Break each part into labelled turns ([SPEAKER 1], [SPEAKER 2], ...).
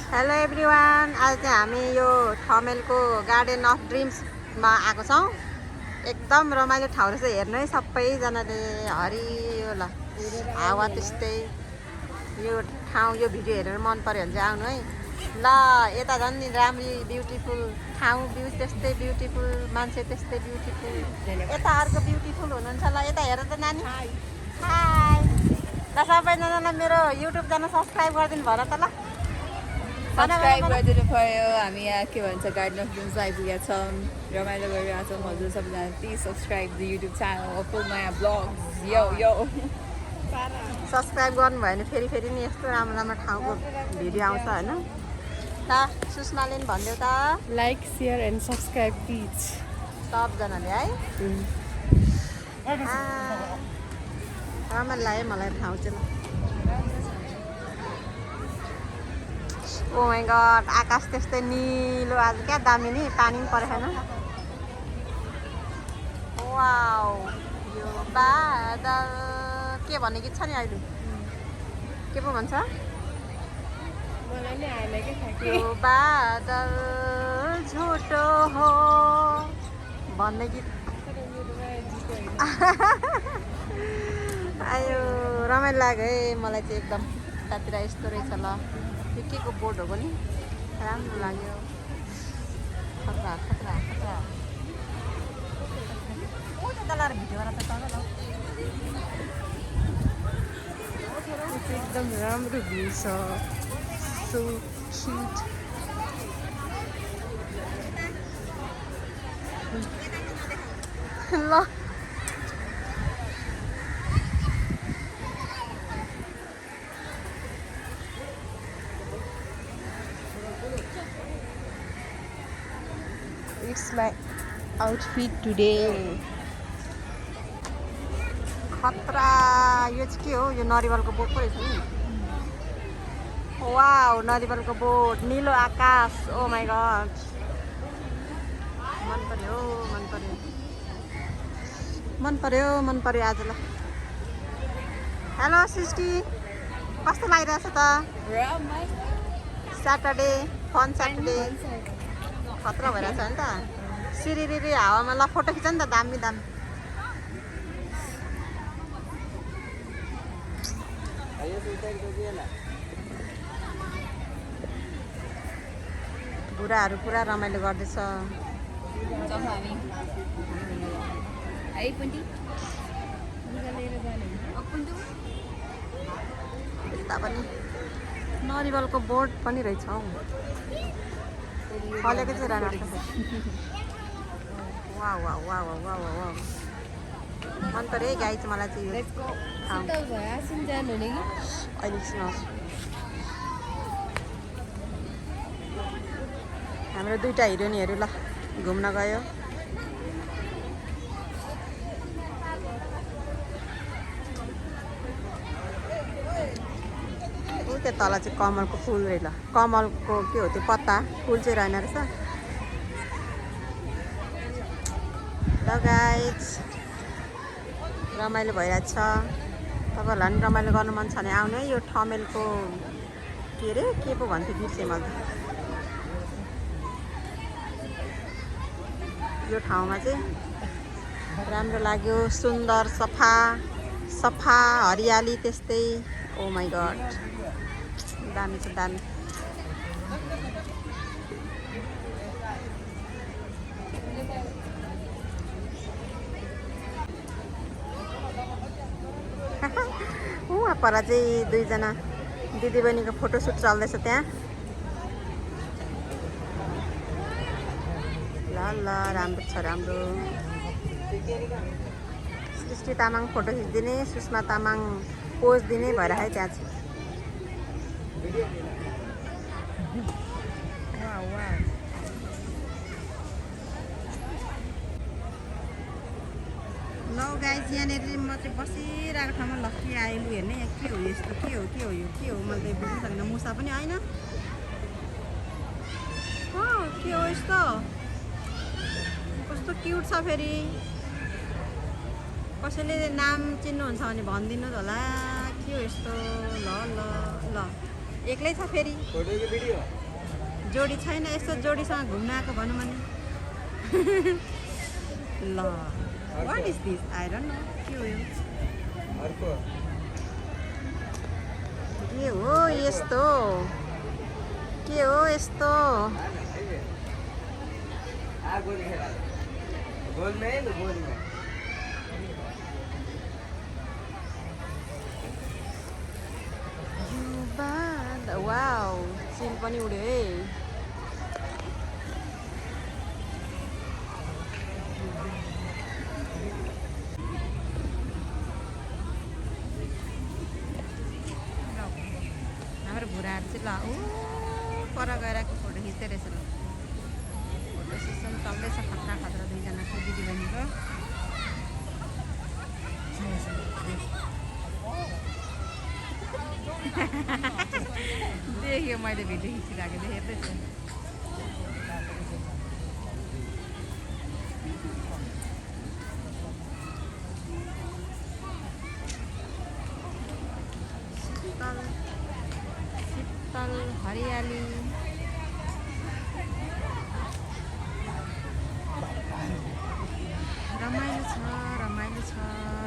[SPEAKER 1] Hello everyone, आज चाहिँ हामी यो ठमेलको गार्डन अफ ड्रिम्समा आएको छौँ। एकदम रमाइलो ठाउँ रहेछ, हेर्नु है सबैजनाले। हरियो ल हावा त्यस्तै। यो ठाउँ यो भिडियो हेरेर मन पर्यो भने चाहिँ आउनु है ल। यता झन् नि राम्री ब्युटिफुल ठाउँ, भ्यू त्यस्तै ब्युटिफुल, मान्छे त्यस्तै ब्युटिफुल। यता अर्को ब्युटिफुल हुनुहुन्छ ल, यता हेर त नानी। हाई ल, सबैजनालाई मेरो युट्युब च्यानल सब्सक्राइब गरिदिनु भन त ल।
[SPEAKER 2] सब्सक्राइब गरिदिनु भयो। हामी यहाँ के भन्छ गार्डन अफ ड्रिम्स आइपुगेका छौँ, रमाइलो गरिरहेको छौँ। हजुर सबैजना please subscribe the YouTube channel of नयाँ ब्लग्स। यो यो
[SPEAKER 1] सब्सक्राइब गर्नुभयो भने फेरि फेरि नि यस्तो राम्रो राम्रो ठाउँको भिडियो आउँछ होइन। त सुषमाले नि भनिदेऊ त,
[SPEAKER 2] like share and subscribe please
[SPEAKER 1] सबजनाले है। रमाइलो लाग्यो मलाई ठाउँ चाहिँ। ओ माई गड, आकाश त्यस्तै निलो आज, क्या दामी नि, पानी पनि परेको छैन। वाउ, यो बादल के भन्ने गीत छ नि अहिले, के पो भन्छ? यो बादल झुटो हो भन्ने गीत। आयो रमाइलो लाग्यो है मलाई चाहिँ एकदम। यतातिर यस्तो रहेछ ल, यो के को बोर्ड हो पनि, राम्रो लाग्यो। खतरा खतरा खतरा। ओ त्यता लाएर भिडियो गरेर त ल।
[SPEAKER 2] एकदम राम्रो भ्यू छ।
[SPEAKER 1] So cute. ल
[SPEAKER 2] इट्स माई आउटफिट टुडे।
[SPEAKER 1] खतरा। यो चाहिँ के हो? यो नरिवलको बोट पो रहेछ नि। वाउ, नरिवलको बोट, निलो आकाश। ओ माई गड, मन पर्यो मन पर्यो मन पर्यो मन पर्यो आज ल। हेलो सृष्टि, कस्तो लागिरहेछ त? स्याटरडे, फन स्याटरडे, खतरा भइरहेछ नि त। सिरिरी हावामा ल फोटो खिच नि त, दामी दामी। बुढाहरू पुरा रमाइलो गर्दैछ। यता पनि नरिवलको बोर्ड पनि रहेछ हौ, फलेको चाहिँ राम्रो। वा वा वा वा वा वा, मन पऱ्यो है गाई चाहिँ मलाई चाहिँ यो ठाउँ। अहिले सुनाउँछु। हाम्रो दुईवटा हिरोइनहरू ल घुम्न गयो। ऊ त्यो तल चाहिँ कमलको फुल रहेछ ल, कमलको के हो त्यो पत्ता, फुल चाहिँ रहेन रहेछ। ल गाइज, रमाइलो भइरहेछ। तपाईँहरूलाई पनि रमाइलो गर्नु मन छ भने आउनु है। यो ठमेलको के अरे के पो भन्थ्यो, बिर्सेँ मैले। यो ठाउँमा चाहिँ राम्रो लाग्यो, सुन्दर, सफा सफा, हरियाली त्यस्तै। ओ माई गड, दामी छ दामी। उहाँ पर चाहिँ दुईजना दिदीबहिनीको फोटोसुट चल्दैछ त्यहाँ। ल ल, राम्रो छ राम्रो। सृष्टि तामाङ फोटो खिचिदिने, सुषमा तामाङ पोज दिने भएर है त्यहाँ चाहिँ। ल गाइज, यहाँनिर म चाहिँ बसिरहेको ठाउँमा लक्की आयो। लु हेर्ने, यहाँ के हो यस्तो, के हो के हो यो, के हो मैले त बुझ्नु सकिनँ। मुसा पनि होइन, के हो यस्तो, कस्तो क्युट छ फेरि। कसैले नाम चिन्नुहुन्छ भने भनिदिनुहोस् होला, के हो यस्तो। ल ल ल, एक्लै छ फेरि जोडी छैन यस्तो जोडीसँग घुम्न आएको भनौँ भने ल what is this I don't know के हो यो के हो यस्तो के हो यस्तो वाउ चिल पनि उड्यो है हाम्रो भुराहरू चाहिँ ल ऊ पर गएर फोटो खिच्दै रहेछ ल फोटो सेसन चल्दैछ खतरा खतरा दुईजनाको दिदीबहिनीको देखेँ मैले भिडियो खिचिरहेको थिएँ हेर्दैछु शीतल हरियाली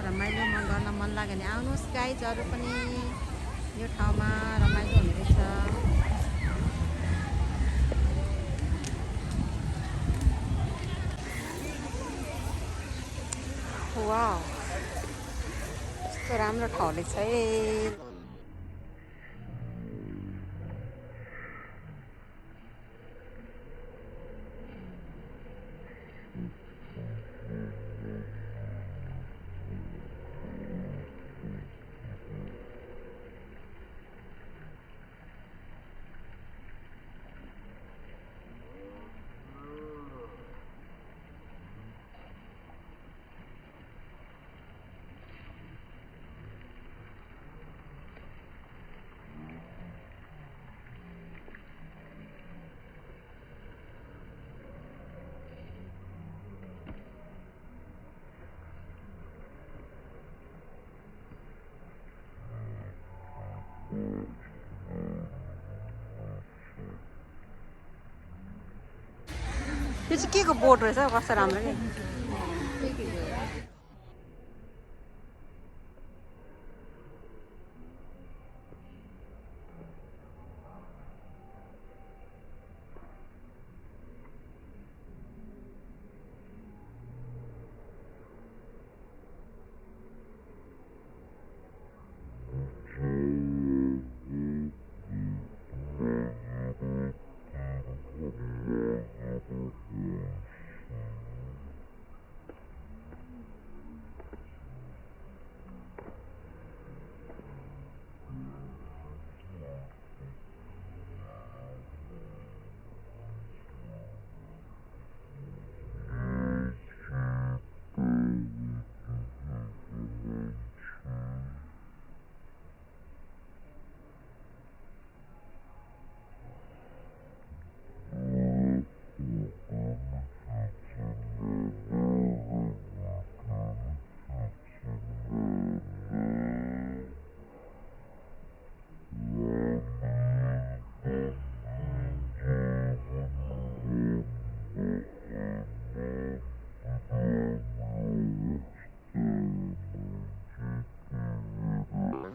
[SPEAKER 1] रमाइलोमा गर्न मन लाग्यो भने आउनुहोस् गाइजहरू पनि यो ठाउँमा रमाइलो हुने रहेछ वाउ यस्तो राम्रो ठाउँ रहेछ है यो चाहिँ के को बोट रहेछ कस्तो राम्रो नि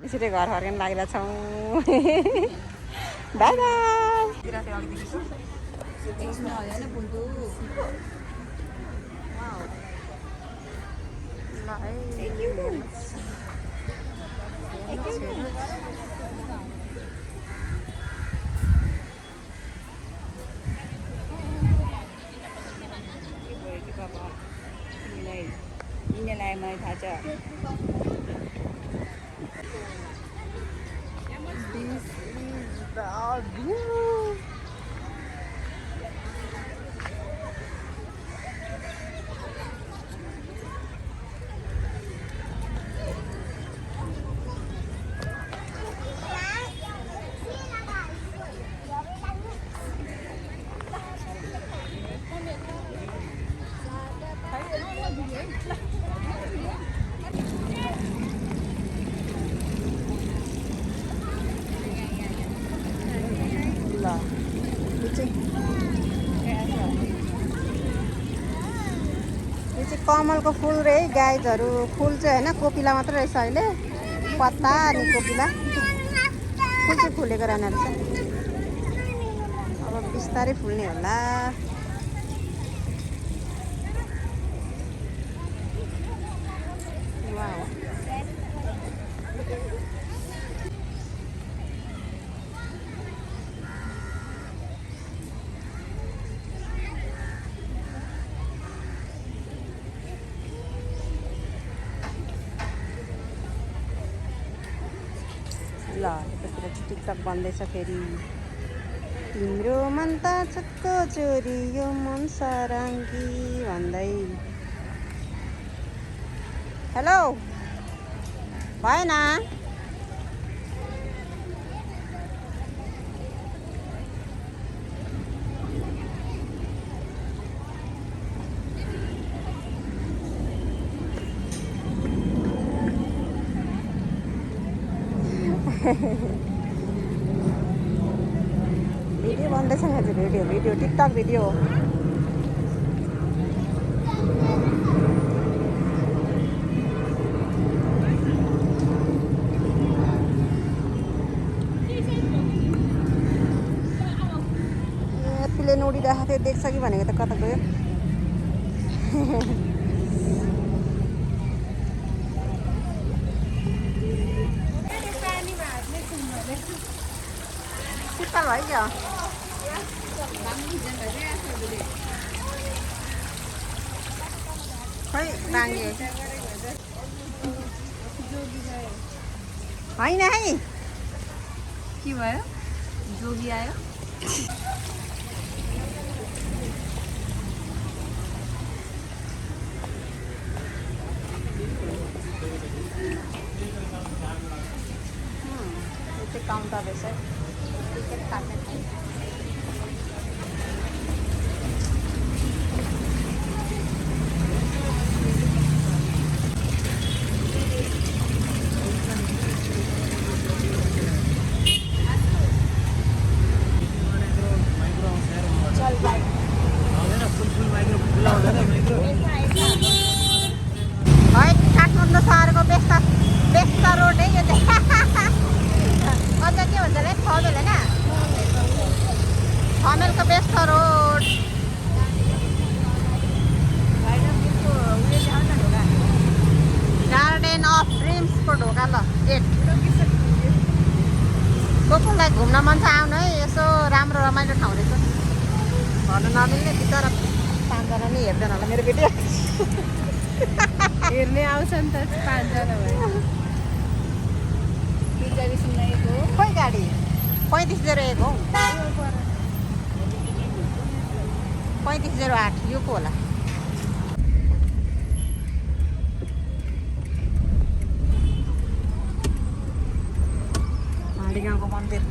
[SPEAKER 1] यसरी घर फर्कन लागिरहेको छौँ बाई बाई
[SPEAKER 2] यिनीलाई मलाई थाहा छ
[SPEAKER 1] This is the view. चाहिँ यो चाहिँ कमलको फुल रे गाइजहरू फुल चाहिँ होइन कोपिला मात्रै रहेछ अहिले पत्ता अनि कोपिला फुल चाहिँ फुलेको रहेन रहेछ अब बिस्तारै फुल्ने होला वाउ ल यतातिर टिकटक बन्दैछ फेरि तिम्रो मन त छक्को चोरी यो मन सरङ्गी भन्दै हेलो भएन भिडियो बन्दैछ नि हजुर भिडियो टिकटक भिडियो प्लेन उडिरहेको थियो देख्छ कि भनेको त कता गयो शीतल है क्या खै बाङ्गे होइन है
[SPEAKER 2] के भयो जोगी आयो
[SPEAKER 1] काउन्टर रहेछ टिकट काट्ने ठाउँ है काठमाडौँ सहरको व्यस्त रोड है यो चाहिँ अझ के भन्छ अरे थमेल होइन थमेलको व्यस्त रोड गार्डन अफ ड्रिम्सको ढोका ल गेट कोलाई घुम्न मन छ आउनु है यसो राम्रो रमाइलो ठाउँ रहेछ भन्नु नमिल्ने भित्र 5 जना नि हेर्दैन होला मेरो भिडियो
[SPEAKER 2] हेर्ने आउँछ नि त 5 जना भयो
[SPEAKER 1] खोइ गाडी 3501 हो 3508 यो को होला गाउँको मन्दिर